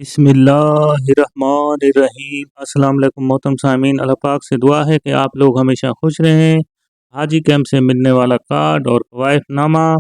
बिस्मिल्लाहिर्रहमानिर्रहीम। अस्सलाम वालेकुम मोहतरम सामीन, अल्लाह पाक से दुआ है कि आप लोग हमेशा खुश रहें। हाजी कैंप से मिलने वाला कार्ड और कवायफनामा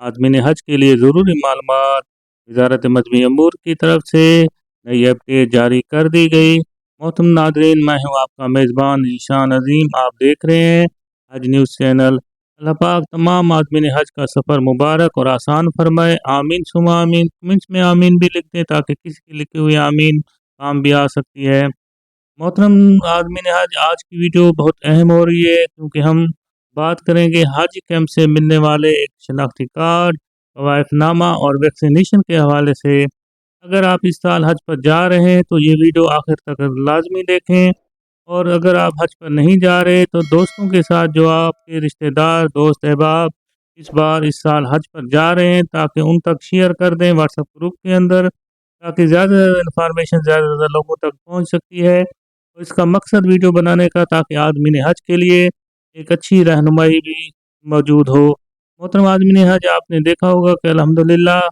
आदमीन हज के लिए ज़रूरी मालूमात वज़ारत मजहबी अमूर की तरफ से नई अपडेट जारी कर दी गई। मोहतरम नादरीन, मैं हूँ आपका मेज़बान ईशान अज़ीम। आप देख रहे हैं हज न्यूज़ चैनल। अल्लाह पाक तमाम आदमीन हज का सफ़र मुबारक और आसान फरमाए। आमीन सुमा आमीन। कमेंट्स में आमीन भी लिख दें ताकि किसी की लिखी हुई आमीन काम भी आ सकती है। मोहतरम आदमीन हज, आज की वीडियो बहुत अहम हो रही है क्योंकि हम बात करेंगे हज कैंप से मिलने वाले एक शनाख्ती कार्ड, कवायफनामा और वैक्सीनेशन के हवाले से। अगर आप इस साल हज पर जा रहे हैं तो ये वीडियो आखिर तक लाजमी देखें, और अगर आप हज पर नहीं जा रहे तो दोस्तों के साथ, जो आपके रिश्तेदार दोस्त अहबाब इस साल हज पर जा रहे हैं, ताकि उन तक शेयर कर दें व्हाट्सएप ग्रुप के अंदर, ताकि ज़्यादा इन्फॉर्मेशन ज़्यादा से ज़्यादा लोगों तक पहुंच सकती है। तो इसका मकसद वीडियो बनाने का ताकि आदमीन हज के लिए एक अच्छी रहनुमाई भी मौजूद हो। मोहतरम आदमीन हज, आपने देखा होगा कि अल्हम्दुलिल्लाह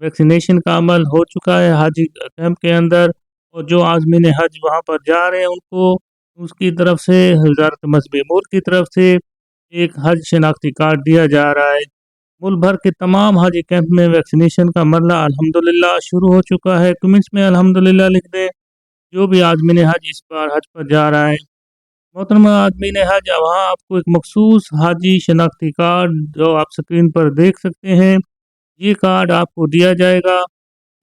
वैक्सीनेशन का अमल हो चुका है हाजी कैंप के अंदर, और जो आदमीन हज वहाँ पर जा रहे हैं उनको उसकी तरफ से, वज़ारत मजहबी अमूर की तरफ से एक हज शनाख्ती कार्ड दिया जा रहा है। मुल्क भर के तमाम हाजी कैंप में वैक्सीनेशन का मरला अल्हम्दुलिल्लाह शुरू हो चुका है। कमेंट्स में अल्हम्दुलिल्लाह लिख दें जो भी आदमीन हज इस बार हज पर जा रहा है। मोहतरमा आदमीन हज, वहाँ आपको एक मखसूस हाजी शनाख्ती कार्ड जो आप स्क्रीन पर देख सकते हैं, ये कार्ड आपको दिया जाएगा।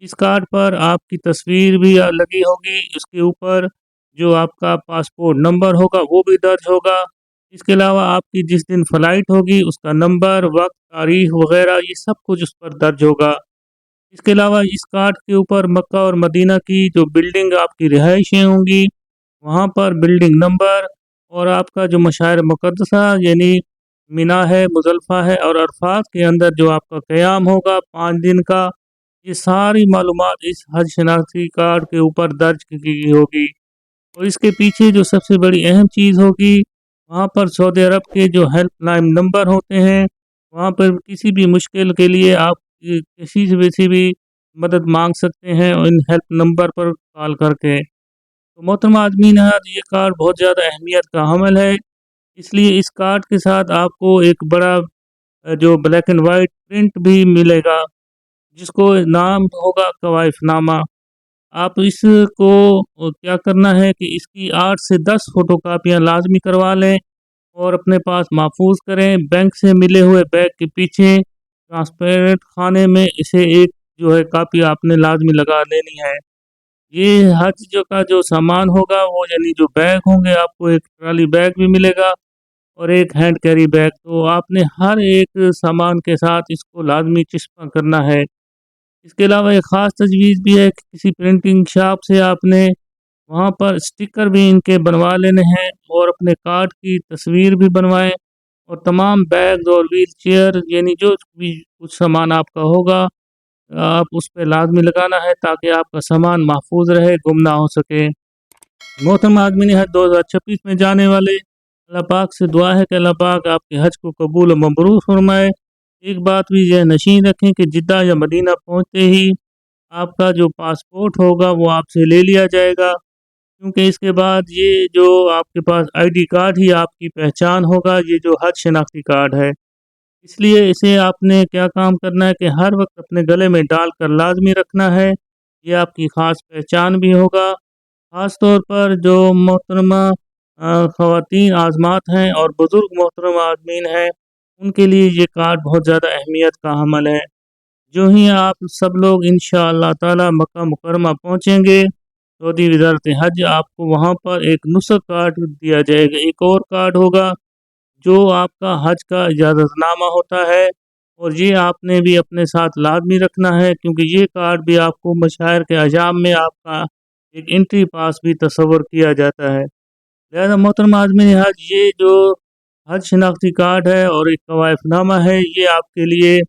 इस कार्ड पर आपकी तस्वीर भी लगी होगी, उसके ऊपर जो आपका पासपोर्ट नंबर होगा वो भी दर्ज होगा। इसके अलावा आपकी जिस दिन फ़्लाइट होगी उसका नंबर, वक्त, तारीख वगैरह ये सब कुछ उस पर दर्ज होगा। इसके अलावा इस कार्ड के ऊपर मक्का और मदीना की जो बिल्डिंग आपकी रिहाइशें होंगी, वहाँ पर बिल्डिंग नंबर, और आपका जो मशायर मुक़द्दसा यानी मिना है, मुज़दलिफ़ा है और अरफ़ात के अंदर जो आपका क़याम होगा 5 दिन का, ये सारी मालूमात इस हज शनाख्ती कार्ड के ऊपर दर्ज की गई होगी। और इसके पीछे जो सबसे बड़ी अहम चीज़ होगी, वहाँ पर सऊदी अरब के जो हेल्पलाइन नंबर होते हैं, वहाँ पर किसी भी मुश्किल के लिए आप किसी से भी मदद मांग सकते हैं और इन हेल्प नंबर पर कॉल करके। तो मोहतरम आदमीन, ये कार्ड बहुत ज़्यादा अहमियत का हमल है, इसलिए इस कार्ड के साथ आपको एक बड़ा जो ब्लैक एंड वाइट प्रिंट भी मिलेगा, जिसको नाम होगा कवायफनामा। आप इसको क्या करना है कि इसकी 8 से 10 फ़ोटोकॉपियाँ लाज़मी करवा लें और अपने पास महफूज करें। बैंक से मिले हुए बैग के पीछे ट्रांसपेरेंट खाने में इसे एक जो है कॉपी आपने लाज़मी लगा लेनी है। ये हज जो का जो सामान होगा, वो यानी जो बैग होंगे, आपको एक ट्रॉली बैग भी मिलेगा और एक हैंड कैरी बैग। तो आपने हर एक सामान के साथ इसको लाज़मी चिस्पा करना है। इसके अलावा एक ख़ास तजवीज़ भी है कि किसी प्रिंटिंग शॉप से आपने वहाँ पर स्टिकर भी इनके बनवा लेने हैं, और अपने कार्ड की तस्वीर भी बनवाएं, और तमाम बैग और व्हील चेयर यानी जो भी कुछ सामान आपका होगा, आप उस पे लाज़मी लगाना है ताकि आपका सामान महफूज रहे, गुम ना हो सके। मोहतरम आदमीन हज 2026 में जाने वाले, अल्लाह पाक से दुआ है कि अल्लाह पाक आपके हज को कबूल व मबरूर फरमाए। एक बात भी यह नशीन रखें कि जिद्दा या मदीना पहुँचते ही आपका जो पासपोर्ट होगा वो आपसे ले लिया जाएगा, क्योंकि इसके बाद ये जो आपके पास आईडी कार्ड ही आपकी पहचान होगा, ये जो हज शनाख्ती कार्ड है। इसलिए इसे आपने क्या काम करना है कि हर वक्त अपने गले में डालकर लाजमी रखना है, ये आपकी ख़ास पहचान भी होगा। ख़ास तौर पर जो मोहतरमा ख़वातीन आज़मात हैं और बुज़ुर्ग मोहतरम आदमीन हैं, उनके लिए ये कार्ड बहुत ज़्यादा अहमियत का हमल है। जो ही आप सब लोग इंशाअल्लाह ताला मक्का मुकरमा पहुँचेंगे, सऊदी वज़ारत हज आपको वहाँ पर एक नुस्ख़ कार्ड दिया जाएगा। एक और कार्ड होगा जो आपका हज का इजाज़तनामा होता है, और ये आपने भी अपने साथ लाज़मी रखना है, क्योंकि ये कार्ड भी आपको मशायर के अजाम में आपका एक एंट्री पास भी तस्वुर किया जाता है। लिहाज़ा मोहतरम आदमीन हज, ये जो हज शनाख्ती कार्ड है और एक कवायफनामा है, ये आपके लिए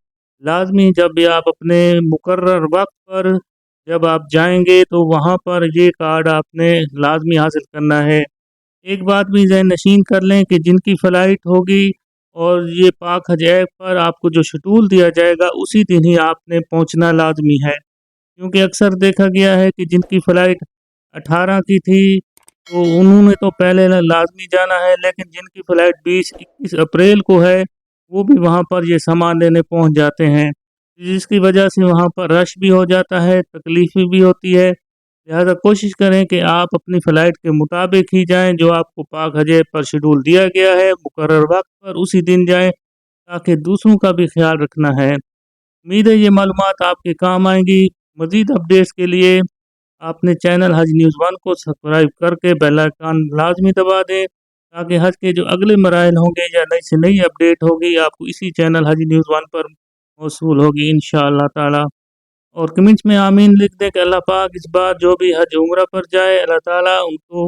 लाज़मी, जब भी आप अपने मुकर्रर वक्त पर जब आप जाएंगे तो वहाँ पर ये कार्ड आपने लाज़मी हासिल करना है। एक बात भी ज़हन नशीन कर लें कि जिनकी फ़्लाइट होगी और ये पाक हज ऐप पर आपको जो शेड्यूल दिया जाएगा, उसी दिन ही आपने पहुँचना लाज़मी है। क्योंकि अक्सर देखा गया है कि जिनकी फ़्लाइट 18 की थी, तो उन्होंने तो पहले लाज़मी जाना है, लेकिन जिनकी फ़्लाइट 20-21 अप्रैल को है, वो भी वहाँ पर ये सामान लेने पहुँच जाते हैं। जिसकी वजह से वहाँ पर रश भी हो जाता है, तकलीफ़ें भी होती है। लिहाज़ा कोशिश करें कि आप अपनी फ़्लाइट के मुताबिक ही जाएँ, जो आपको पाक हज पर शेड्यूल दिया गया है, मुकर्रर वक़्त पर उसी दिन जाएँ, ताकि दूसरों का भी ख़्याल रखना है। उम्मीद है ये मालूमात आपके काम आएँगी। मज़ीद अपडेट्स के लिए आपने चैनल हज न्यूज़ 1 को सब्सक्राइब करके बेल आइकन लाज़मी दबा दें, ताकि हज के जो अगले मराइल होंगे या नई से नई अपडेट होगी, आपको इसी चैनल हज न्यूज़ 1 पर मौसूल होगी इंशाअल्लाह ताला। और कमेंट्स में आमीन लिख दें कि अल्लाह पाक इस बार जो भी हज उम्रा पर जाए, अल्लाह ताला उनको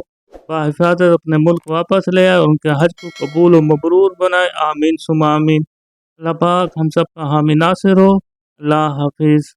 बाहिफाज़त अपने मुल्क वापस ले आए और उनके हज को कबूल व मबरूर बनाए। आमीन सुम्मा आमीन। अल्लाह पाक हम सब का हामी नासिर हो। अल्लाह हाफिज़।